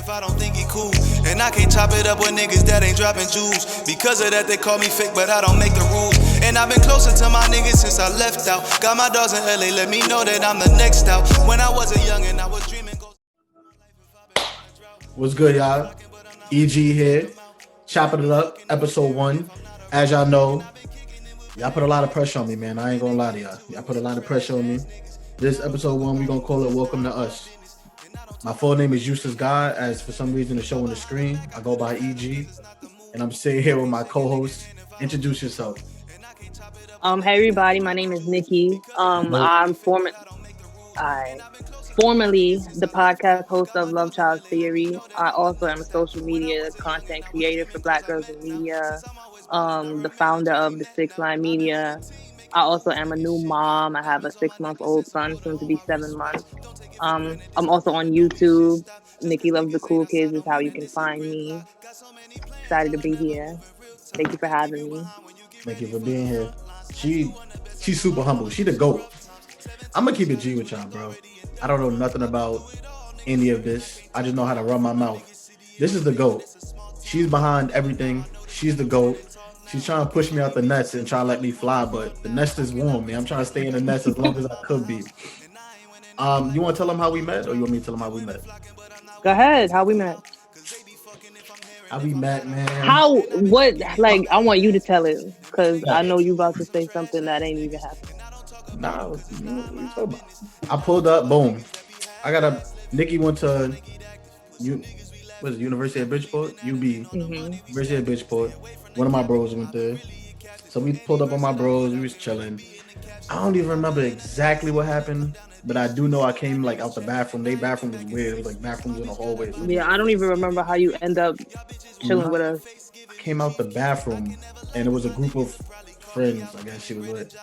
if I don't think he cool. And I can't chop it up with niggas that ain't dropping jewels. Because of that they call me fake, but I don't make the rules. And I've been closer to my niggas since I left out. Got my dogs in LA, let me know that I'm the next out. When I was a young and I was dreaming. What's good, y'all? EG here, Choppin It Up, episode 1. As y'all know, y'all put a lot of pressure on me, man. I ain't gonna lie to y'all. Y'all put a lot of pressure on me. This episode 1, we gonna call it Welcome to Us. My full name is Useless God, as for some reason it's showing the screen. I go by EG, and I'm sitting here with my co-host. Introduce yourself. Hey everybody, my name is Nikki. I'm formerly the podcast host of Love Child Theory. I also am a social media content creator for Black Girls in Media, the founder of the 6 Line Media. I also am a new mom. I have a 6-month-old son, soon to be 7 months. I'm also on YouTube. Nikki Loves the Cool Kids is how you can find me. Excited to be here. Thank you for having me. Thank you for being here. She's super humble. She the GOAT. I'm gonna keep it G with y'all, bro. I don't know nothing about any of this. I just know how to run my mouth. This is the GOAT. She's behind everything. She's the GOAT. She's trying to push me out the nest and try to let me fly, but the nest is warm, man. I'm trying to stay in the nest as long as I could be. You want to tell them how we met, or you want me to tell them how we met? Go ahead. How we met? How we met, man. I want you to tell it, because I know you about to say something that ain't even happened. Nah, what you talking about? I pulled up, boom. Nikki went to University of Bridgeport? UB. University of Bridgeport. One of my bros went there. So we pulled up on my bros, we was chilling. I don't even remember exactly what happened, but I do know I came like out the bathroom. Their bathroom was weird. It was like bathrooms in the hallway. Yeah, I don't even remember how you end up chilling with us. I came out the bathroom and it was a group of friends, I guess she was with.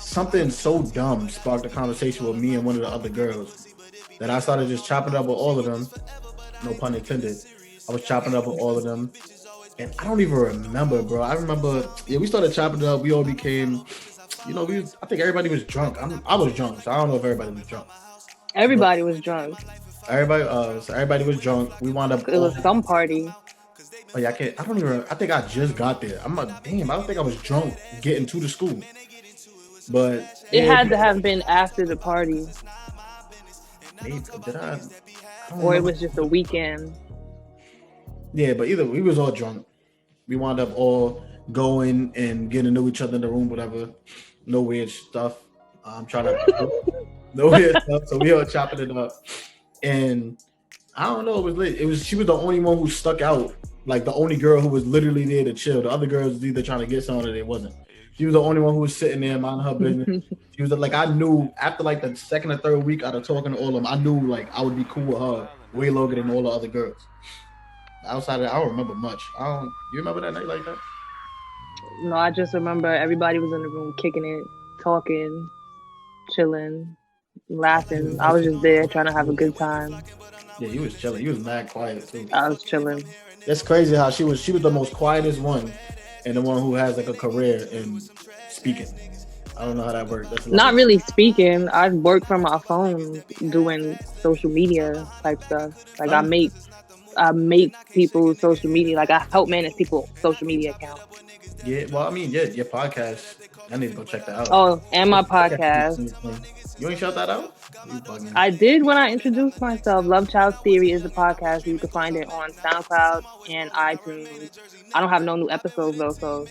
Something so dumb sparked a conversation with me and one of the other girls that I started just chopping up with all of them. No pun intended. I was chopping up with all of them. And I don't even remember, bro. I remember, we started chopping it up. We all became, I think everybody was drunk. I was drunk, so I don't know if everybody was drunk. Everybody was drunk. Everybody was drunk. We wound up. It was some party. Oh yeah, I think I just got there. I'm like, damn, I don't think I was drunk getting to the school. But it had to have been after the party. Maybe, or it was just a weekend. Yeah, but either we was all drunk. We wound up all going and getting to know each other in the room, whatever. No weird stuff. I'm trying to no weird stuff. So we all chopping it up. And I don't know, it was lit. She was the only one who stuck out. Like the only girl who was literally there to chill. The other girls was either trying to get something or they wasn't. She was the only one who was sitting there minding her business. She was like, I knew after like the second or third week out of talking to all of them, I knew like I would be cool with her way longer than all the other girls. Outside of that, I don't remember much. You remember that night like that? No, I just remember everybody was in the room kicking it, talking, chilling, laughing. I was just there trying to have a good time. Yeah, you was chilling. You was mad quiet too. I was chilling. That's crazy how she was the most quietest one and the one who has like a career in speaking. I don't know how that works. Not really speaking. I work from my phone doing social media type stuff. Like I make people's social media, like I help manage people's social media account. Yeah, well, I mean, your podcast. I need to go check that out. Oh, and my podcast. You ain't shout that out? I did when I introduced myself. Love Child Theory is the podcast. You can find it on SoundCloud and iTunes. I don't have no new episodes though, so.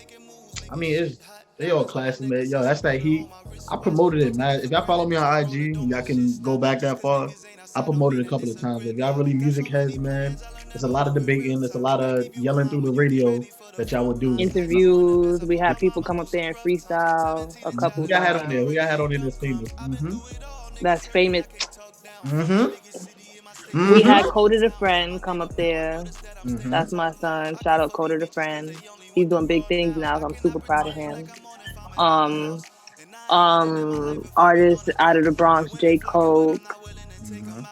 I mean, they all classic, man. Yo, that's that heat. I promoted it, man. If y'all follow me on IG, y'all can go back that far. I promoted it a couple of times. If y'all really music heads, man, there's a lot of debating. There's a lot of yelling through the radio that y'all would do. Interviews. We had people come up there and freestyle a couple times. Who y'all had on there that's famous? That's famous. Mm-hmm. We had Coda the Friend come up there. That's my son. Shout out Coda the Friend. He's doing big things now, so I'm super proud of him. Artists out of the Bronx, J. Cole.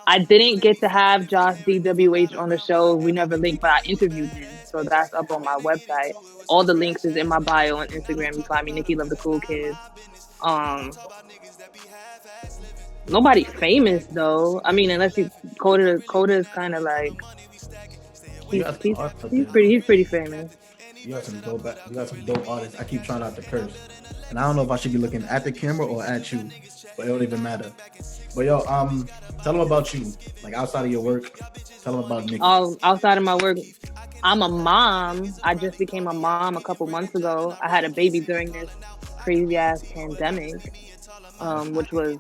I didn't get to have Josh DWH on the show. We never linked, but I interviewed him. So that's up on my website. All the links is in my bio on Instagram. You find me, Nikki Love the Cool Kids. Nobody famous though. I mean, unless you Coda is kind of like You he's got some he's artists up he's there. pretty famous. You got some dope artists. I keep trying not to curse, and I don't know if I should be looking at the camera or at you, but it don't even matter. But yo, tell them about you, like outside of your work. Tell them about Nikki. All outside of my work, I'm a mom. I just became a mom a couple months ago. I had a baby during this crazy ass pandemic, which was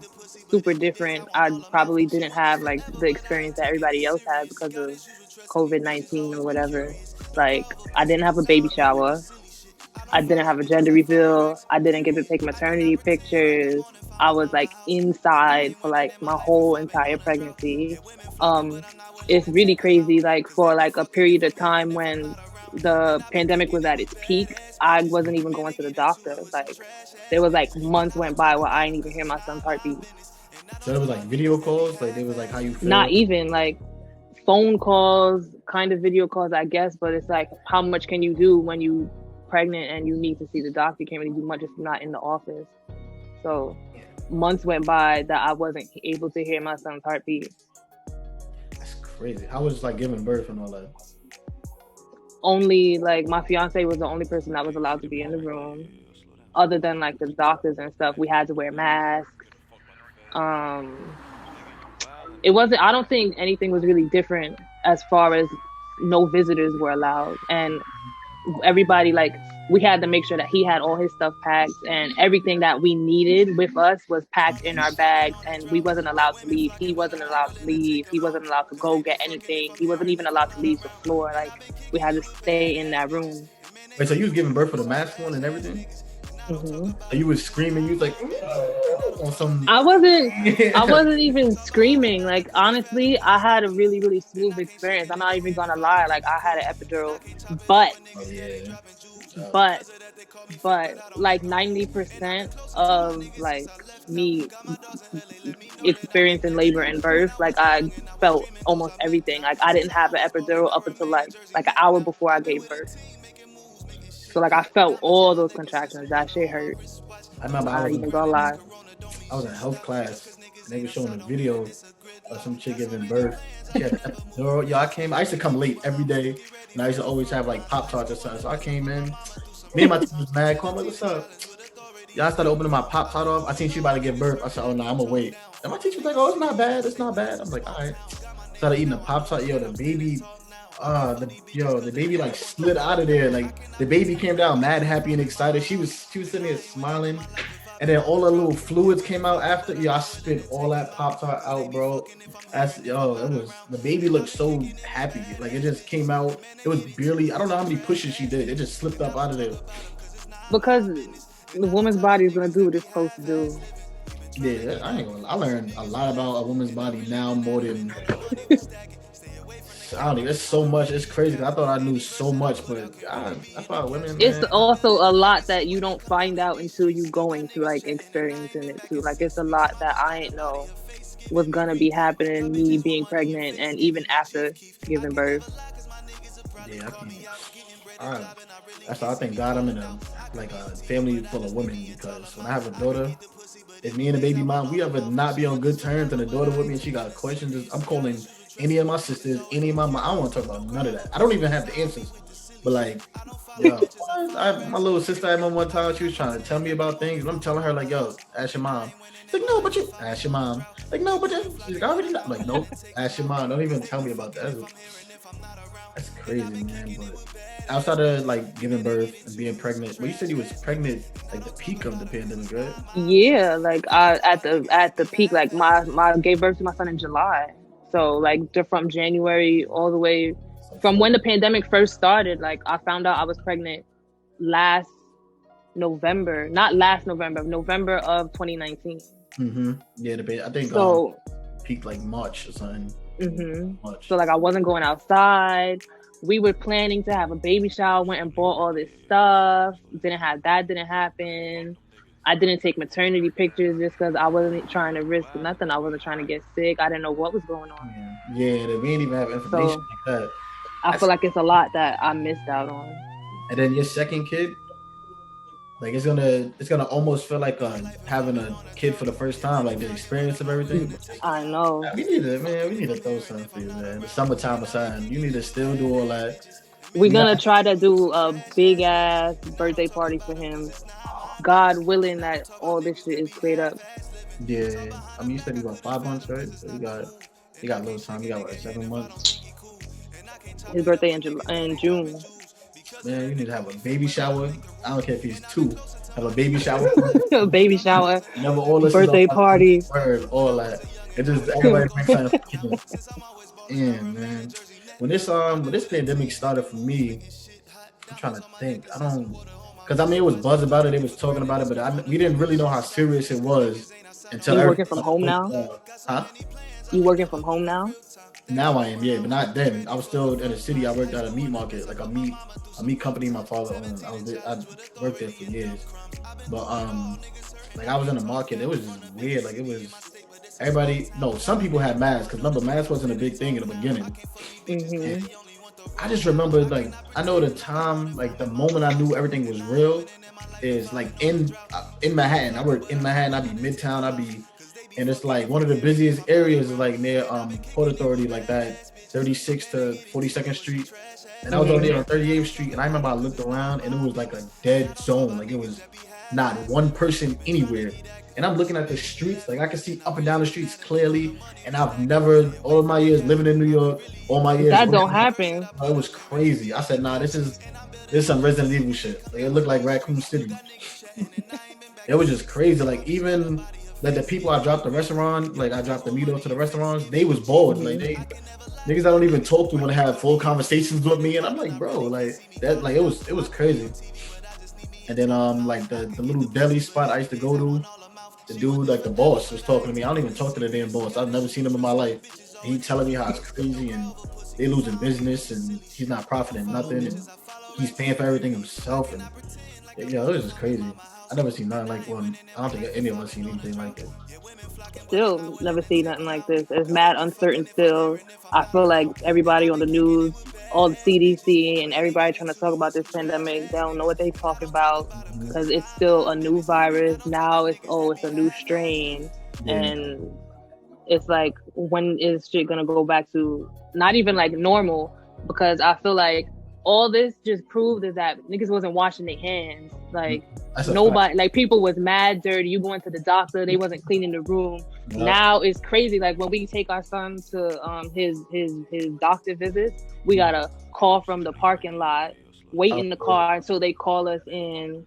super different. I probably didn't have like the experience that everybody else had because of COVID-19 or whatever. Like, I didn't have a baby shower. I didn't have a gender reveal. I didn't get to take maternity pictures. I was like inside for like my whole entire pregnancy. Um, it's really crazy. Like for like a period of time when the pandemic was at its peak, I wasn't even going to the doctor. Like there was like months went by where I didn't even hear my son's heartbeat. So it was like video calls. Like it was like how you Not feel. even like phone calls, kind of video calls, I guess. But it's like, how much can you do when you pregnant and you need to see the doctor? You can't really do much if you're not in the office. So months went by that I wasn't able to hear my son's heartbeat. That's crazy. How was like giving birth and all that? Only like my fiance was the only person that was allowed to be in the room. Other than like the doctors and stuff, we had to wear masks. Um, it wasn't. I don't think anything was really different as far as no visitors were allowed, and everybody like we had to make sure that he had all his stuff packed and everything that we needed with us was packed in our bags, and we wasn't allowed to leave. He wasn't allowed to leave. He wasn't allowed to go get anything. He wasn't even allowed to leave the floor. Like we had to stay in that room. Wait, so you was giving birth with a mask on and everything? Hmm. So you was screaming. You was like on some. I wasn't even screaming. Like honestly, I had a really smooth experience. I'm not even gonna lie. Like I had an epidural, but Oh yeah. but but like 90% of like me experiencing labor and birth, like I felt almost everything. Like I didn't have an epidural up until like an hour before I gave birth. So like I felt all those contractions. That shit hurt. I remember I'm not even gonna lie. I was in health class and they were showing a video of some chick giving birth. She had an epidural. Yo, I used to come late every day, and I used to always have like Pop Tarts or something. So I came in. Me and my teacher was mad. Call me, what's up? Yeah, I started opening my Pop Tart off. I seen she about to give birth. I said, oh no, I'm gonna wait. And my teacher was like, oh, it's not bad. It's not bad. I'm like, all right. Started eating a Pop Tart. Yo, the baby. The baby like slid out of there. Like the baby came down mad, happy, and excited. She was sitting there smiling, and then all the little fluids came out after. Yo, I spit all that Pop Tart out, bro. It was the baby looked so happy. Like it just came out. It was barely. I don't know how many pushes she did. It just slipped up out of there. Because the woman's body is gonna do what it's supposed to do. Yeah, I ain't gonna. I learned a lot about a woman's body now more than I don't know. It's so much. It's crazy. I thought I knew so much, but God, I thought women, It's man. also a lot that you don't find out until you going through like experiencing it too. Like it's a lot that I didn't know was gonna be happening, me being pregnant and even after giving birth. Yeah, I can't. I, that's why I thank God I'm in a family full of women because when I have a daughter, if me and the baby mom we ever not be on good terms and the daughter with me and she got questions, I'm calling any of my sisters, any of my mom. I don't want to talk about none of that. I don't even have the answers. But like, yo, my little sister I remember one time she was trying to tell me about things, and I'm telling her like, yo, ask your mom. She's like, no, but you ask your mom. Like, no, but you, she's like, I already know. I'm like, nope, ask your mom. Don't even tell me about that. That's crazy, man. But outside of like giving birth and being pregnant, well, you said you was pregnant like the peak of the pandemic, right? Yeah, like I at the peak, like my gave birth to my son in July. So like from January all the way It's like from four. when the pandemic first started, like I found out I was pregnant last November, not last November, November of 2019. Yeah, I think So peaked like March or something. March. so like I wasn't going outside. We were planning to have a baby shower, went and bought all this stuff. Didn't have that, didn't happen. I didn't take maternity pictures just because I wasn't trying to risk nothing. I wasn't trying to get sick. I didn't know what was going on. Yeah, we didn't even have information So like that. I feel like it's a lot that I missed out on. And then your second kid, Like it's gonna almost feel like having a kid for the first time, like the experience of everything. I know. We need to, man. We need to throw something for you, man. The summertime aside, you need to still do all that. We're We got, gonna try to do a big ass birthday party for him. God willing that all this shit is cleared up. yeah. I mean, you said you got 5 months, right? So you got a little time. You got what, 7 months? His birthday in June. Man, you need to have a baby shower. I don't care if he's two. Have a baby shower. Baby shower, Never all this is birthday party. word, all that. It just everybody brings something for kids. And man, when this pandemic started for me, I'm trying to think. I don't, because I mean it was buzz about it. They was talking about it, but we didn't really know how serious it was until You everything. working from home now? Huh? You working from home now? Now I am, yeah, but not then. I was still in the city. I worked at a meat market, like a meat company my father owned. I worked there for years. But like I was in the market, it was just weird. Like it was everybody. No, some people had masks because remember, masks wasn't a big thing in the beginning. Mm-hmm. I just remember like I know the time, like the moment I knew everything was real is like in Manhattan. I work in Manhattan. I be Midtown. And it's like one of the busiest areas is like near Port Authority, like that 36th to 42nd Street. And I was over there on 38th Street, and I remember I looked around and it was like a dead zone. Like it was not one person anywhere. And I'm looking at the streets, like I can see up and down the streets clearly. And I've never, all of my years living in New York, all my years. That don't happen. It was crazy. I said, nah, this is some Resident Evil shit. Like it looked like Raccoon City. It was just crazy. Like even like the people I dropped the restaurant, like I dropped the meat off to the restaurants, they was bored. Like they niggas I don't even talk to want to have full conversations with me, and I'm like, bro, like that, like it was crazy. And then like the little deli spot I used to go to, the dude like the boss was talking to me. I don't even talk to the damn boss. I've never seen him in my life. And he telling me how it's crazy and they losing business and he's not profiting nothing and he's paying for everything himself and it was just crazy. I never seen nothing like one. I don't think any of us seen anything like it. Still never seen nothing like this. It's mad uncertain still. I feel like everybody on the news, all the CDC and everybody trying to talk about this pandemic, they don't know what they talking about because it's still a new virus. Now it's a new strain. Yeah. And it's like, when is shit gonna go back to not even like normal? Because I feel like all this just proved is that niggas wasn't washing their hands. Like nobody, like people was mad dirty. You going to the doctor, they wasn't cleaning the room. Yep. Now it's crazy. Like when we take our son to his doctor visits, we gotta call from the parking lot, wait in the car until they call us in,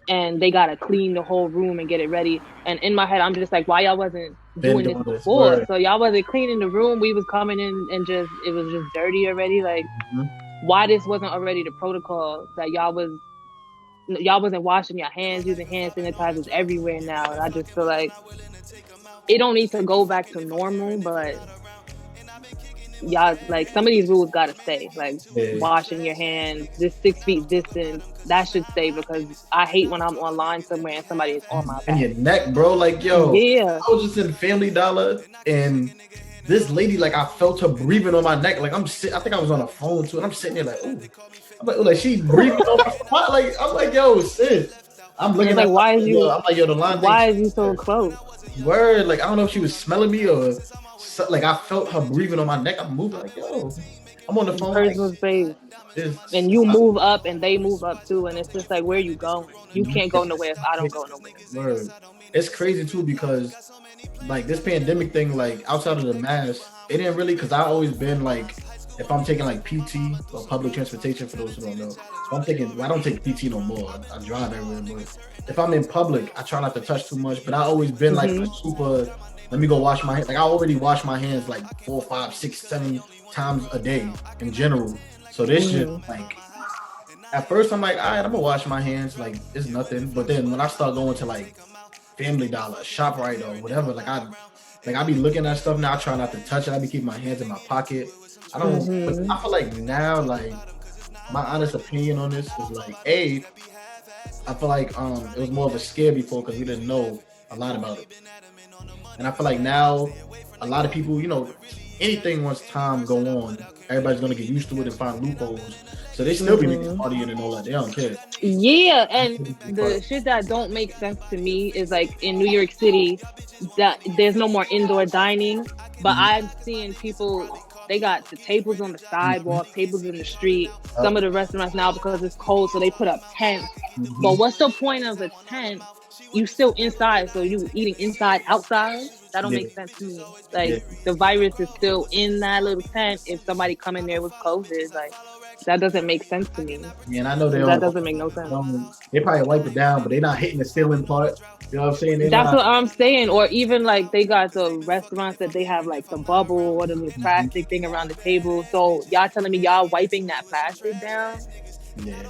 and they gotta clean the whole room and get it ready. And in my head, I'm just like, why y'all wasn't doing this before? So y'all wasn't cleaning the room. We was coming in and it was just dirty already. Like why this wasn't already the protocol that y'all wasn't washing your hands, using hand sanitizers everywhere now. And I just feel like it don't need to go back to normal, but y'all, like some of these rules gotta stay. Like washing your hands, this 6 feet distance, that should stay because I hate when I'm online somewhere and somebody is on my back. And your neck, bro. Like, yo, yeah. I was just in Family Dollar and this lady, like I felt her breathing on my neck. Like I think I was on a phone too, and I'm sitting there like, ooh. I'm like she breathing on my spot. Like I'm like, yo, sis. I'm looking like, why is you? I'm like, yo, the line. Why is you so close? Word, like I don't know if she was smelling me or like I felt her breathing on my neck. I'm moving like, yo, I'm on the phone. Person's face. And you move up and they move up too, and it's just like, where you going? You can't go nowhere if I don't go nowhere. Word. It's crazy too because like this pandemic thing, like outside of the mask, it didn't really, because I always been like, if I'm taking like PT or public transportation, for those who don't know, so I don't take PT no more. I drive everywhere, but if I'm in public, I try not to touch too much. But I always been like a super, let me go wash my hands. Like I already wash my hands like 4, 5, 6, 7 times a day in general. So this shit, like, at first I'm like, all right, I'm gonna wash my hands, like it's nothing. But then when I start going to like Family Dollar, ShopRite, or whatever, like I be looking at stuff now. I try not to touch it. I be keeping my hands in my pocket. I don't. But I feel like now, like my honest opinion on this is like, I feel like it was more of a scare before because we didn't know a lot about it, and I feel like now a lot of people, anything once time go on, everybody's gonna get used to it and find loopholes. So they still be making partying and all that. They don't care. Yeah, and the shit that don't make sense to me is like in New York City, that there's no more indoor dining, but I'm seeing people. They got the tables on the sidewalk, tables in the street. Some of the restaurants now, because it's cold, so they put up tents. But what's the point of a tent? You still inside, so you eating inside, outside? That don't make sense to me. Like the virus is still in that little tent. If somebody come in there with COVID, like that doesn't make sense to me. Yeah, and I know That doesn't make no sense. They probably wipe it down, but they're not hitting the ceiling part. You know what I'm saying? That's what I'm saying. Or even like they got the restaurants that they have like the bubble or the little plastic thing around the table. So y'all telling me y'all wiping that plastic down? Yeah.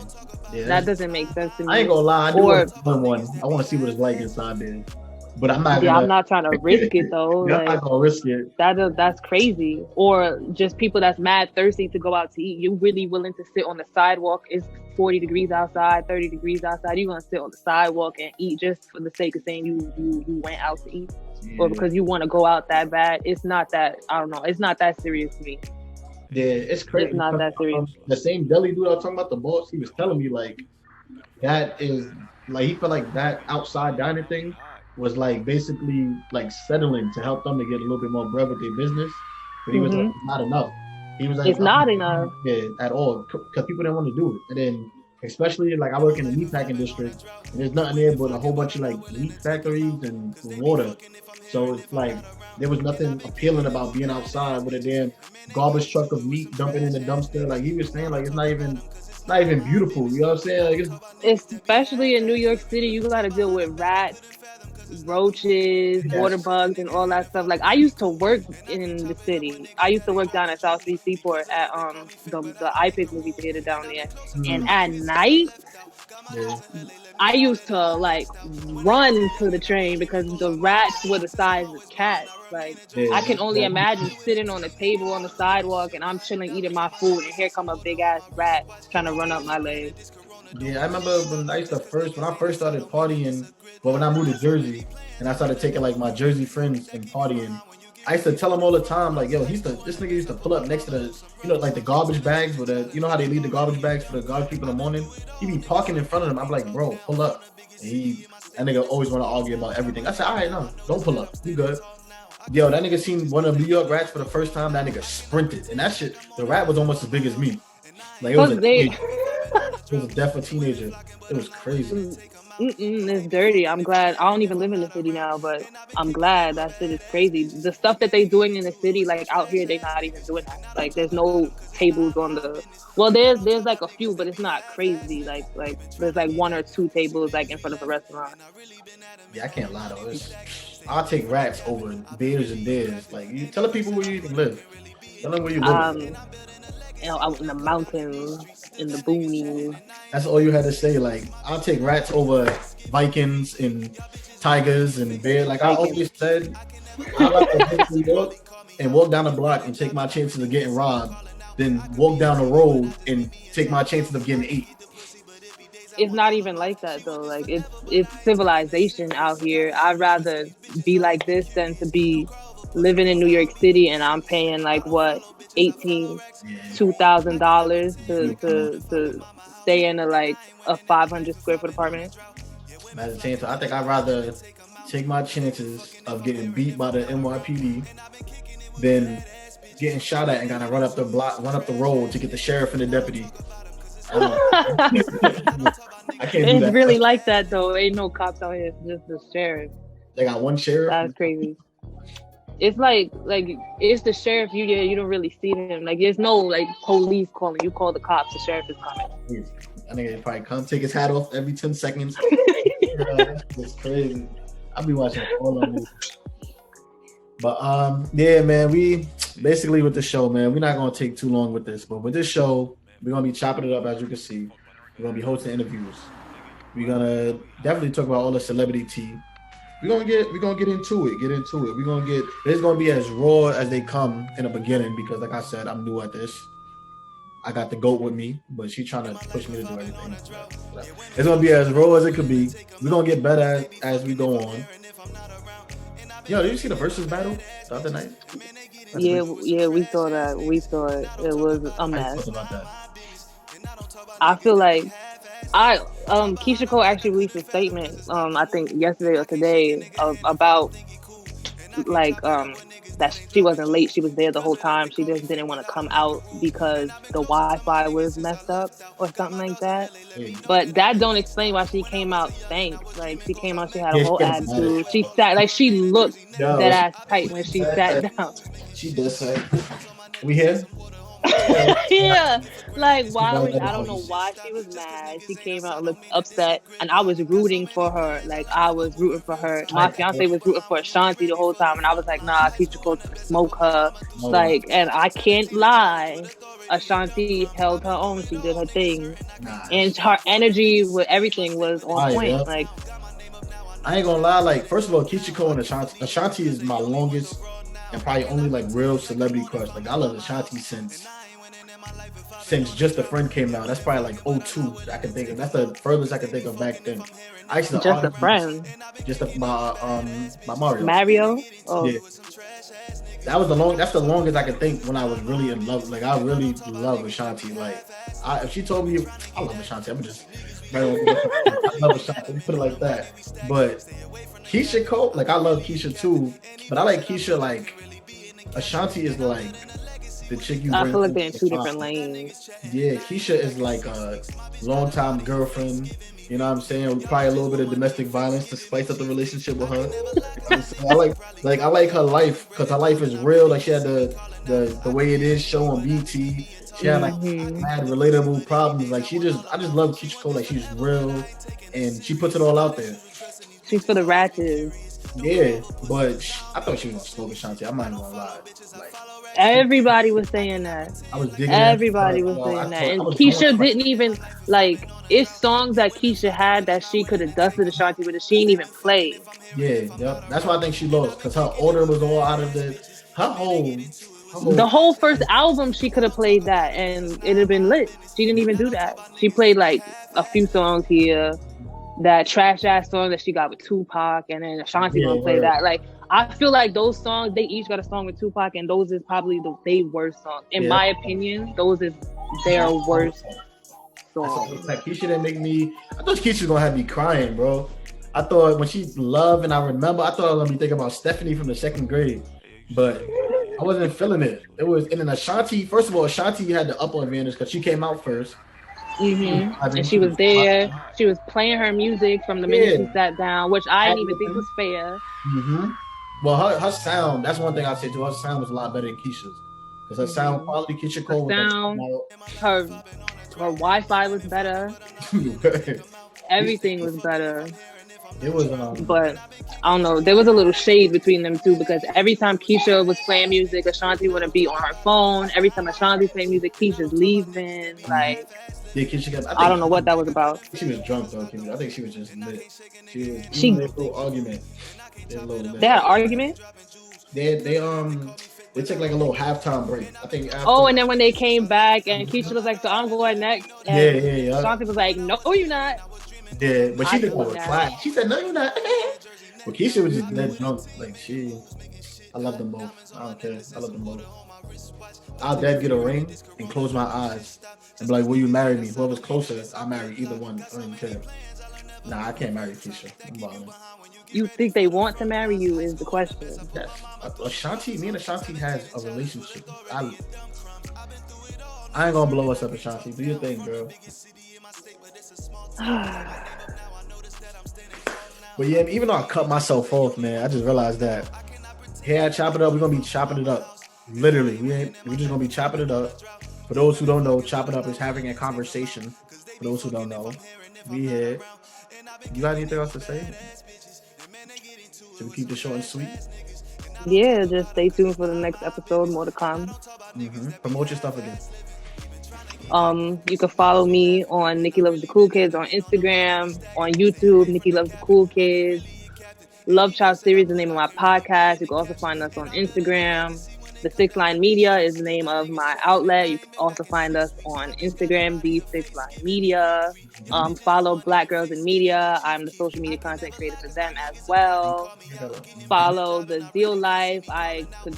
That doesn't make sense to me. I ain't gonna lie, I do want one. I want to see what it's like inside there. But I'm not. I'm not trying to risk it though. I'm not gonna risk it. That's crazy. Or just people that's mad thirsty to go out to eat. You really willing to sit on the sidewalk? It's 40 degrees outside, 30 degrees outside. You gonna sit on the sidewalk and eat just for the sake of saying you went out to eat, or because you want to go out that bad? It's not that. I don't know. It's not that serious to me. Yeah, it's crazy. It's not that serious. The same deli dude I was talking about, the boss, he was telling me like that is like he felt like that outside dining thing was like basically like settling to help them to get a little bit more bread with their business, but he was like, it's not enough. He was like, it's not enough. Yeah, at all, because people didn't want to do it. And then especially like I work in the meat packing district, and there's nothing there but a whole bunch of like meat factories and water. So it's like there was nothing appealing about being outside with a damn garbage truck of meat dumping in the dumpster. Like he was saying, like it's not even beautiful. You know what I'm saying? Like especially in New York City, you got to deal with rats, roaches, water bugs, and all that stuff. Like I used to work in the city. I used to work down at South Street Seaport at the IPIC movie theater down there. And at night, I used to like run to the train because the rats were the size of cats. Like I can only imagine sitting on a table on the sidewalk and I'm chilling eating my food, and here come a big ass rat trying to run up my leg. Yeah, I remember when I first started partying, well, when I moved to Jersey and I started taking like my Jersey friends and partying, I used to tell them all the time, like, yo, this nigga used to pull up next to the, like the garbage bags with the, you know how they leave the garbage bags for the garbage people in the morning? He be parking in front of them. I'm like, bro, pull up. And that nigga always want to argue about everything. I said, all right, no, don't pull up. You good. Yo, that nigga seen one of the New York rats for the first time. That nigga sprinted. And that shit, the rat was almost as big as me. Like, it was a deaf teenager. It was crazy. It's dirty. I'm glad. I don't even live in the city now, but I'm glad. That shit is crazy. The stuff that they doing in the city, like out here, they not even doing that. Like there's no tables on the. Well, there's like a few, but it's not crazy. Like there's like one or two tables like in front of a restaurant. Yeah, I can't lie though. I'll take rats over beers and dares. Like you tell the people where you even live. Tell them where you live. Out in the mountains, in the boonies. That's all you had to say. Like, I'll take rats over Vikings and tigers and bears. Like I always said, I like to go to New York and walk down the block and take my chances of getting robbed, than walk down the road and take my chances of getting ate. It's not even like that though. Like it's civilization out here. I'd rather be like this than to be living in New York City and I'm paying like what $2,000 to stay in a 500 square foot apartment. I think I'd rather take my chances of getting beat by the NYPD than getting shot at and gotta run up the road to get the sheriff and the deputy. I can't do that. It's really like that though. Ain't no cops out here. It's just the sheriff. They got one sheriff. That's crazy. It's like it's the sheriff. You don't really see them. Like there's no like police calling. You call the cops. The sheriff is coming. I think they probably come take his hat off every 10 seconds. It's crazy. I'll be watching all of this. But yeah, man. We basically with the show, man. We're not gonna take too long with this, but with this show, we're gonna be chopping it up as you can see. We're gonna be hosting interviews. We're gonna definitely talk about all the celebrity tea. We're gonna get into it. It's gonna be as raw as they come in the beginning because, like I said, I'm new at this. I got the GOAT with me, but she's trying to push me to do everything. It's gonna be as raw as it could be. We're gonna get better as we go on. Yo, did you see the versus battle the other night? Yeah, we saw that. We saw it. It was a I mess. thought about that. I feel like Keisha Cole actually released a statement I think yesterday or today about like that she wasn't late, she was there the whole time, she just didn't want to come out because the Wi-Fi was messed up or something like that. Yeah, But that don't explain why she came out stank. Like she came out, she had a yeah, she whole came out mad. attitude, she sat like she looked Yo, dead ass tight when she sat down. she does say, "We here?" Yeah, like She why brought was that I don't know why she was mad. She came out and looked upset, and I was rooting for her. Like I was rooting for her. My fiance was rooting for Ashanti the whole time, and I was like, nah, Keisha Cole's gonna smoke her. No, Like, and I can't lie, Ashanti held her own. She did her thing, nah. and her energy with everything was on point. Yeah. Like I ain't gonna lie. Like, first of all, Keisha Cole and Ashanti. Ashanti is my longest and probably only like real celebrity crush. Like, I love Ashanti since Just a Friend came out. That's probably like '02. I can think of. That's the furthest I can think of back then. I used to just a argue friend, my Mario. Mario. Oh, Yeah, that was the long. That's the longest I could think when I was really in love. Like, I really love Ashanti. Like, if she told me I love Ashanti, I'm just I love Ashanti. Let me put it like that. But Keisha Cole, like, I love Keisha too, but I like Keisha like Ashanti is like the chick you I bring feel like home they're in to two the different time. lanes. Yeah, Keisha is like a longtime girlfriend. You know what I'm saying? With probably a little bit of domestic violence to spice up the relationship with her. You know what I'm saying? I like her life because her life is real. Like, she had the way it is show on BT. She had like Hmm. mad relatable problems. Like, I just love Keisha Cole. Like, she's real and she puts it all out there. She's for the ratchets. Yeah, but I thought she was gonna smoke Ashanti. I'm not even gonna lie. Like, Everybody was saying that. I was digging at Everybody was yo, saying that. I And was going Keisha for didn't even like it's songs that Keisha had that she could have dusted Ashanti with, she didn't even play. yeah, yep. That's why I think she lost because her order was all out of her whole her The whole whole first album she could have played that and it'd have been lit. She didn't even do that. She played like a few songs here, that trash ass song that she got with Tupac, and then Ashanti yeah, gonna play that. Like I feel like those songs, they each got a song with Tupac, and those is probably they worst songs. In yeah. my opinion, those is their worst songs. Like, Keisha didn't make me. I thought Keisha was gonna have me crying, bro. I thought when she Love and I Remember, I thought I was gonna be thinking about Stephanie from the second grade, but I wasn't feeling it. It was, and then Ashanti. First of all, Ashanti had the upper advantage because she came out first. And she was there. She was playing her music from the minute she sat down, which I didn't even think was fair. Mm-hmm. Well, her sound, that's one thing I say too. Her sound was a lot better than Keisha's. Because her sound quality, Keisha Cole Her was sound, like, her Wi-Fi was better. Everything was better. It was But I don't know. There was a little shade between them two because every time Keisha was playing music, Ashanti wouldn't be on her phone. Every time Ashanti played music, Keisha's leaving. Like, yeah, Keisha I don't know what that was about. She was drunk though, Keisha. I think she was just lit. She a little argument. They had an argument. They took like a little halftime break. I think after, Oh, and then when they came back and Keisha was like, so I'm going next. And yeah. Ashanti was like, no, you're not. Yeah, but she did go that. flat. She said, no, you're not. But Keisha was just that drunk. Like, I love them both. I don't care. I love them both. I'll dead get a ring and close my eyes and be like, will you marry me? Whoever's closer, I'll marry either one. I don't even care. Nah, I can't marry Keisha. I'm bothering. You think they want to marry you is the question. Yes. Me and Ashanti has a relationship. I ain't gonna blow us up, Ashanti. Do your thing, girl. But yeah, even though I cut myself off, man, I just realized that here at Chop It Up, we're gonna be chopping it up. Literally, we're just gonna be chopping it up. For those who don't know, Chop It Up is having a conversation. For those who don't know, we here. You got anything else to say? Should we keep the short and sweet? Yeah, just stay tuned for the next episode. More to come. Mm-hmm. Promote your stuff again. You can follow me on Nikki Loves the Cool Kids on Instagram, on YouTube, Nikki Loves the Cool Kids. Love Child Series is the name of my podcast. You can also find us on Instagram. The Six Line Media is the name of my outlet. You can also find us on Instagram, the Six Line Media. Follow Black Girls in Media. I'm the social media content creator for them as well. Follow the Zeal Life. I could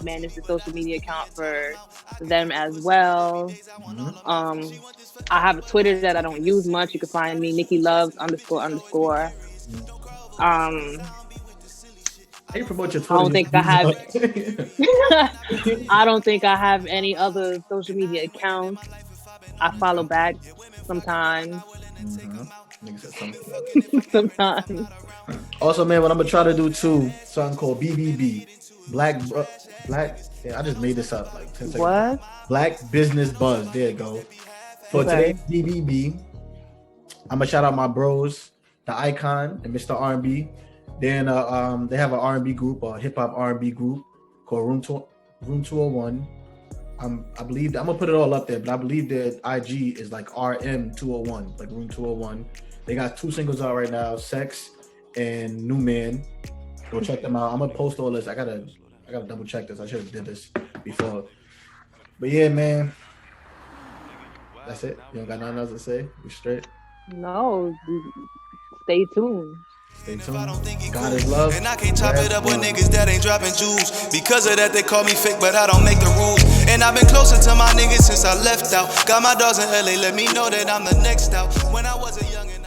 manage the social media account for them as well. I have a Twitter that I don't use much. You can find me Nikki Loves __. How you promote your I Twitter? don't think I have. I don't think I have any other social media accounts. I follow back sometimes. Nigga said something. Sometimes. Also, man, what I'm gonna try to do too, something called BBB, Black. Yeah, I just made this up like 10 seconds. What? Black Business Buzz. There you go. For Okay. today's BBB, I'm gonna shout out my bros, the Icon and Mr. R&B. Then they have an R&B group, a hip hop R&B group called Room 201. I believe I'm gonna put it all up there, but I believe that IG is like RM201, like Room 201. They got 2 singles out right now, Sex and New Man. Go check them out. I'm gonna post all this. I gotta double check this. I should have did this before. But yeah, man. That's it. You don't got nothing else to say? We straight? No. Stay tuned. Stay tuned. God is love. And I can't chop it up with niggas that ain't dropping jewels. Because of that, they call me fake, but I don't make the rules. And I've been closer to my niggas since I left out. Got my dogs in LA, let me know that I'm the next out. When I was a young and